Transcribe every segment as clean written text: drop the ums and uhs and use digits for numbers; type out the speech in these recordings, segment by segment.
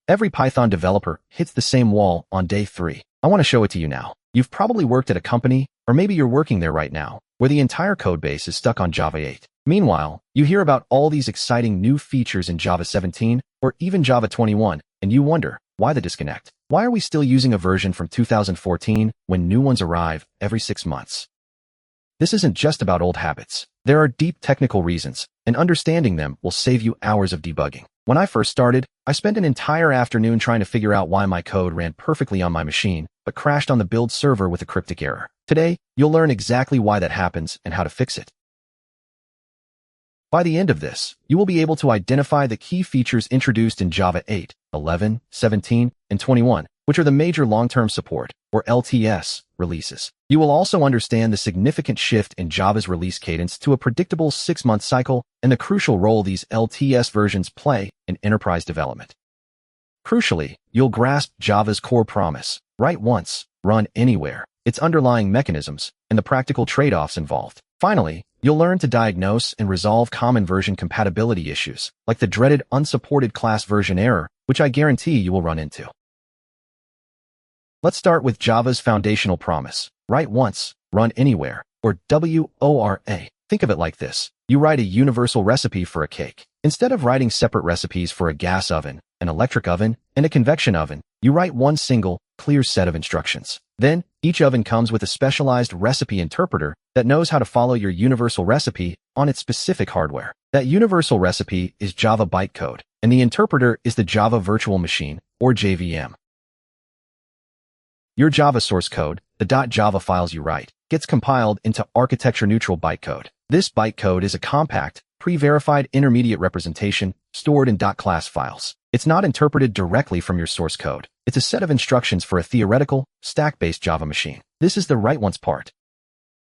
Every Python developer hits the same wall on day 3. I want to show it to you now. You've probably worked at a company, or maybe you're working there right now, where the entire codebase is stuck on Java 8. Meanwhile, you hear about all these exciting new features in Java 17 or even Java 21, and you wonder, why the disconnect? Why are we still using a version from 2014 when new ones arrive every 6 months? This isn't just about old habits. There are deep technical reasons, and understanding them will save you hours of debugging. When I first started, I spent an entire afternoon trying to figure out why my code ran perfectly on my machine, but crashed on the build server with a cryptic error. Today, you'll learn exactly why that happens and how to fix it. By the end of this, you will be able to identify the key features introduced in Java 8, 11, 17, and 21, which are the major long-term support, or LTS, releases. You will also understand the significant shift in Java's release cadence to a predictable 6-month cycle and the crucial role these LTS versions play in enterprise development. Crucially, you'll grasp Java's core promise: write once, run anywhere, its underlying mechanisms, and the practical trade-offs involved. Finally, you'll learn to diagnose and resolve common version compatibility issues, like the dreaded unsupported class version error, which I guarantee you will run into. Let's start with Java's foundational promise: write once, run anywhere, or WORA. Think of it like this. You write a universal recipe for a cake. Instead of writing separate recipes for a gas oven, an electric oven, and a convection oven, you write one single, clear set of instructions. Then, each oven comes with a specialized recipe interpreter that knows how to follow your universal recipe on its specific hardware. That universal recipe is Java Bytecode, and the interpreter is the Java Virtual Machine, or JVM. Your Java source code, the .java files you write, gets compiled into architecture-neutral bytecode. This bytecode is a compact, pre-verified intermediate representation stored in .class files. It's not interpreted directly from your source code. It's a set of instructions for a theoretical, stack-based Java machine. This is the write once part.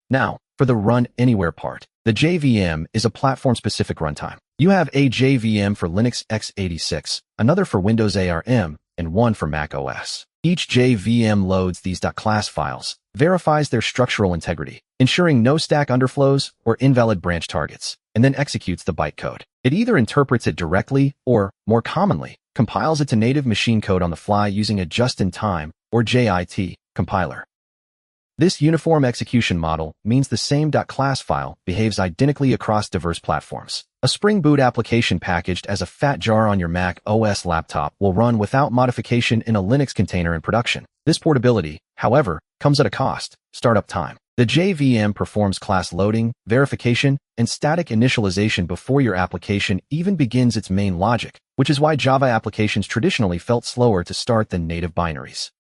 Now, for the run anywhere part. The JVM is a platform-specific runtime. You have a JVM for Linux x86, another for Windows ARM, and one for Mac OS. Each JVM loads these .class files, verifies their structural integrity, ensuring no stack underflows or invalid branch targets, and then executes the bytecode. It either interprets it directly or, more commonly, compiles it to native machine code on the fly using a just-in-time, or JIT, compiler. This uniform execution model means the same .class file behaves identically across diverse platforms. A Spring Boot application packaged as a fat jar on your Mac OS laptop will run without modification in a Linux container in production. This portability, however, comes at a cost: startup time. The JVM performs class loading, verification, and static initialization before your application even begins its main logic, which is why Java applications traditionally felt slower to start than native binaries.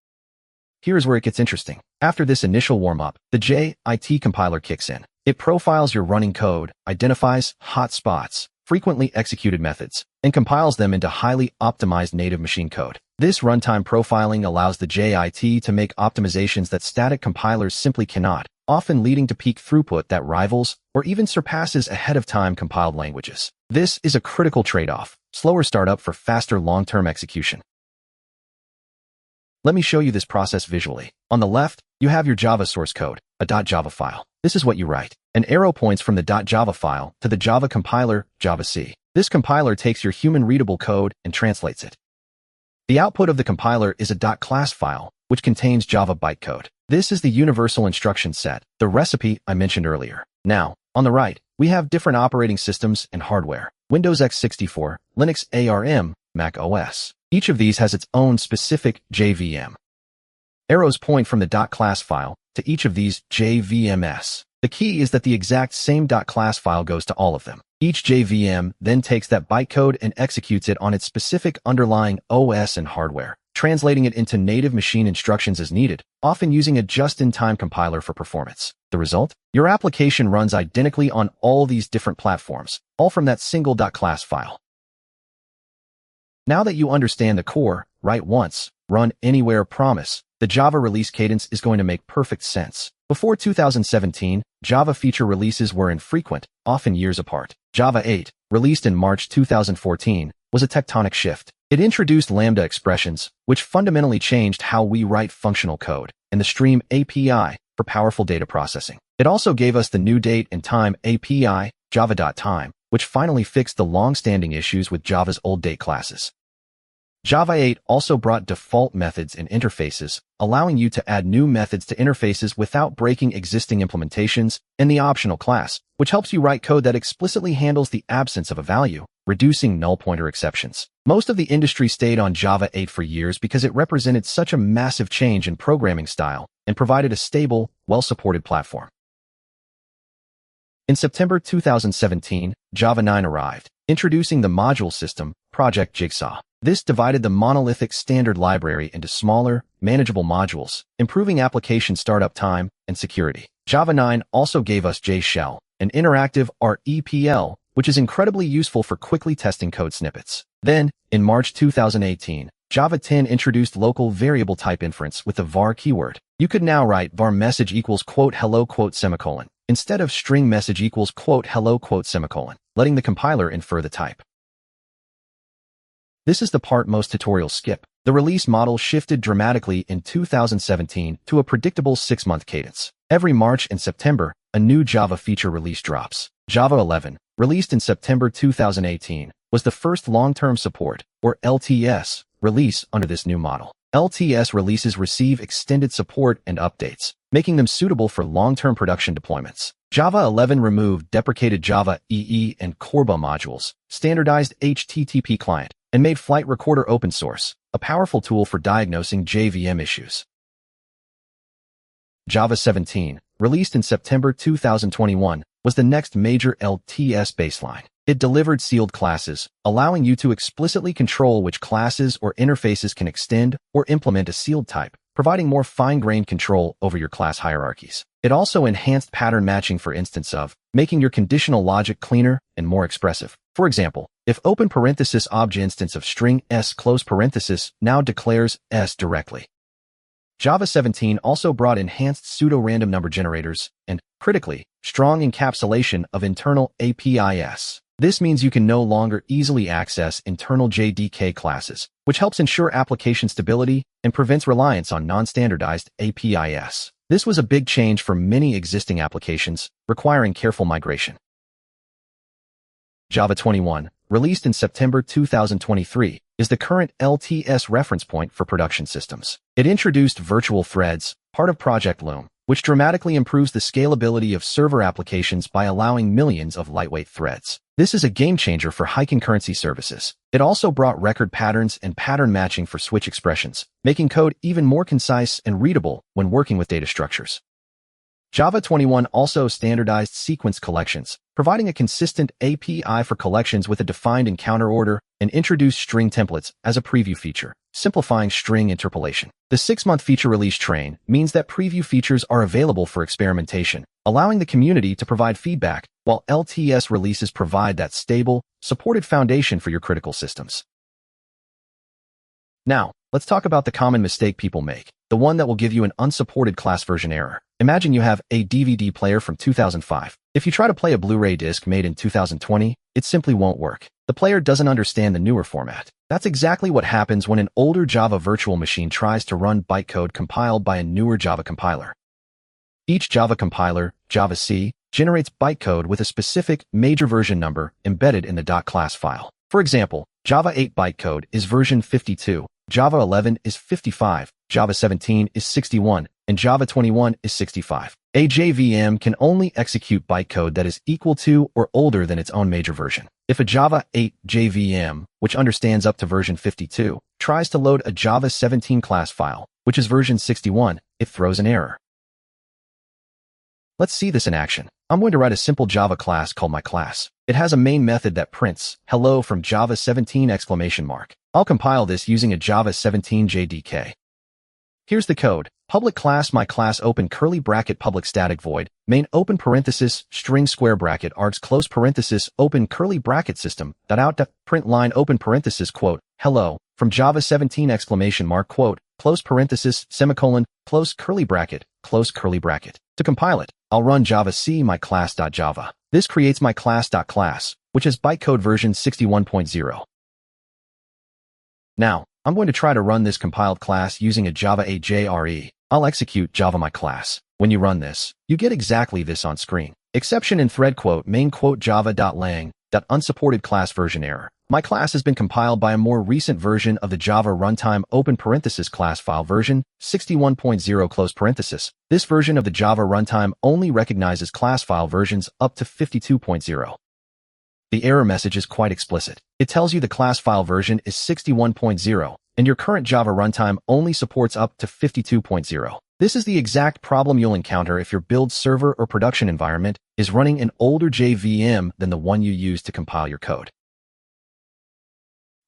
Here's where it gets interesting. After this initial warm-up, the JIT compiler kicks in. It profiles your running code, identifies hot spots, frequently executed methods, and compiles them into highly optimized native machine code. This runtime profiling allows the JIT to make optimizations that static compilers simply cannot, often leading to peak throughput that rivals or even surpasses ahead-of-time compiled languages. This is a critical trade-off: slower startup for faster long-term execution. Let me show you this process visually. On the left, you have your Java source code, a .java file. This is what you write. An arrow points from the .java file to the Java compiler, javac. This compiler takes your human-readable code and translates it. The output of the compiler is a .class file, which contains Java bytecode. This is the universal instruction set, the recipe I mentioned earlier. Now, on the right, we have different operating systems and hardware: Windows x64, Linux ARM, Mac OS. Each of these has its own specific JVM. Arrows point from the .class file to each of these JVMs. The key is that the exact same .class file goes to all of them. Each JVM then takes that bytecode and executes it on its specific underlying OS and hardware, translating it into native machine instructions as needed, often using a just-in-time compiler for performance. The result? Your application runs identically on all these different platforms, all from that single .class file. Now that you understand the core, write once, run anywhere promise, the Java release cadence is going to make perfect sense. Before 2017, Java feature releases were infrequent, often years apart. Java 8, released in March 2014, was a tectonic shift. It introduced Lambda expressions, which fundamentally changed how we write functional code, and the Stream API for powerful data processing. It also gave us the new date and time API, Java.time, which finally fixed the long-standing issues with Java's old date classes. Java 8 also brought default methods and interfaces, allowing you to add new methods to interfaces without breaking existing implementations, and the optional class, which helps you write code that explicitly handles the absence of a value, reducing null pointer exceptions. Most of the industry stayed on Java 8 for years because it represented such a massive change in programming style and provided a stable, well-supported platform. In September 2017, Java 9 arrived, introducing the module system, Project Jigsaw. This divided the monolithic standard library into smaller, manageable modules, improving application startup time and security. Java 9 also gave us JShell, an interactive REPL, which is incredibly useful for quickly testing code snippets. Then, in March 2018, Java 10 introduced local variable type inference with the var keyword. You could now write var message equals "hello" semicolon, instead of string message equals "hello" semicolon, letting the compiler infer the type. This is the part most tutorials skip. The release model shifted dramatically in 2017 to a predictable 6-month cadence. Every March and September, a new Java feature release drops. Java 11, released in September 2018, was the first long-term support, or LTS, release under this new model. LTS releases receive extended support and updates, making them suitable for long-term production deployments. Java 11 removed deprecated Java EE and Corba modules, standardized HTTP client, and made Flight Recorder open source, a powerful tool for diagnosing JVM issues. Java 17, released in September 2021, was the next major LTS baseline. It delivered sealed classes, allowing you to explicitly control which classes or interfaces can extend or implement a sealed type, providing more fine-grained control over your class hierarchies. It also enhanced pattern matching for instance of, making your conditional logic cleaner and more expressive. For example, if open parenthesis obj instance of string s close parenthesis now declares s directly. Java 17 also brought enhanced pseudo-random number generators and, critically, strong encapsulation of internal APIs. This means you can no longer easily access internal JDK classes, which helps ensure application stability and prevents reliance on non-standardized APIs. This was a big change for many existing applications, requiring careful migration. Java 21, released in September 2023, is the current LTS reference point for production systems. It introduced virtual threads, part of Project Loom, which dramatically improves the scalability of server applications by allowing millions of lightweight threads. This is a game changer for high concurrency services. It also brought record patterns and pattern matching for switch expressions, making code even more concise and readable when working with data structures. Java 21 also standardized sequence collections, providing a consistent API for collections with a defined encounter order, and introduced string templates as a preview feature, simplifying string interpolation. The 6-month feature release train means that preview features are available for experimentation, allowing the community to provide feedback, while LTS releases provide that stable, supported foundation for your critical systems. Now, let's talk about the common mistake people make, the one that will give you an unsupported class version error. Imagine you have a DVD player from 2005. If you try to play a Blu-ray disc made in 2020, it simply won't work. The player doesn't understand the newer format. That's exactly what happens when an older Java virtual machine tries to run bytecode compiled by a newer Java compiler. Each Java compiler, Java-C, generates bytecode with a specific major version number embedded in the .class file. For example, Java 8 bytecode is version 52, Java 11 is 55, Java 17 is 61, and Java 21 is 65. A JVM can only execute bytecode that is equal to or older than its own major version. If a Java 8 JVM, which understands up to version 52, tries to load a Java 17 class file, which is version 61, it throws an error. Let's see this in action. I'm going to write a simple Java class called myClass. It has a main method that prints hello from Java 17 exclamation mark. I'll compile this using a Java 17 JDK. Here's the code. Public class myClass open curly bracket public static void main open parenthesis string square bracket args close parenthesis open curly bracket system out print line open parenthesis quote hello from Java 17 exclamation mark quote close parenthesis semicolon close curly bracket close curly bracket. To compile it, I'll run java-c myClass.java. This creates myClass.class, which is bytecode version 61.0. Now, I'm going to try to run this compiled class using a Java 8 JRE. I'll execute Java myClass. When you run this, you get exactly this on screen. Exception in thread quote main quote java.lang .unsupportedClassVersionError. My class has been compiled by a more recent version of the Java runtime open parenthesis class file version 61.0 close parenthesis. This version of the Java runtime only recognizes class file versions up to 52.0. The error message is quite explicit. It tells you the class file version is 61.0, and your current Java runtime only supports up to 52.0. This is the exact problem you'll encounter if your build server or production environment is running an older JVM than the one you use to compile your code.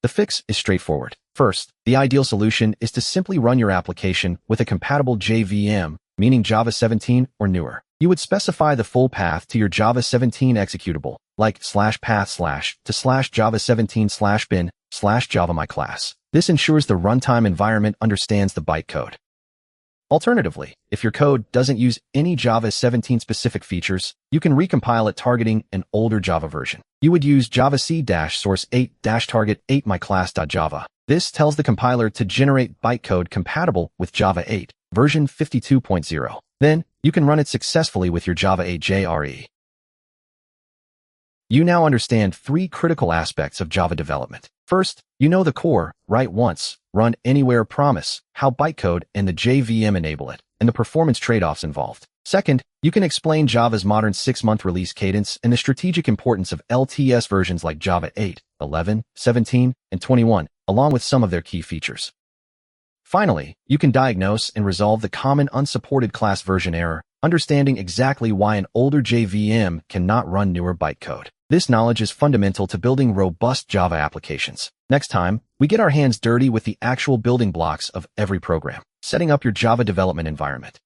The fix is straightforward. First, the ideal solution is to simply run your application with a compatible JVM, meaning Java 17 or newer. You would specify the full path to your Java 17 executable, like /path/ to /java17/bin/java_my_class. This ensures the runtime environment understands the bytecode. Alternatively, if your code doesn't use any Java 17 specific features, you can recompile it targeting an older Java version. You would use javac-source8-target8myclass.java. This tells the compiler to generate bytecode compatible with Java 8, version 52.0. Then, you can run it successfully with your Java 8 JRE. You now understand three critical aspects of Java development. First, you know the core, write once, run anywhere promise, how bytecode and the JVM enable it, and the performance trade-offs involved. Second, you can explain Java's modern 6-month release cadence and the strategic importance of LTS versions like Java 8, 11, 17, and 21, along with some of their key features. Finally, you can diagnose and resolve the common unsupported class version error, understanding exactly why an older JVM cannot run newer bytecode. This knowledge is fundamental to building robust Java applications. Next time, we get our hands dirty with the actual building blocks of every program, setting up your Java development environment.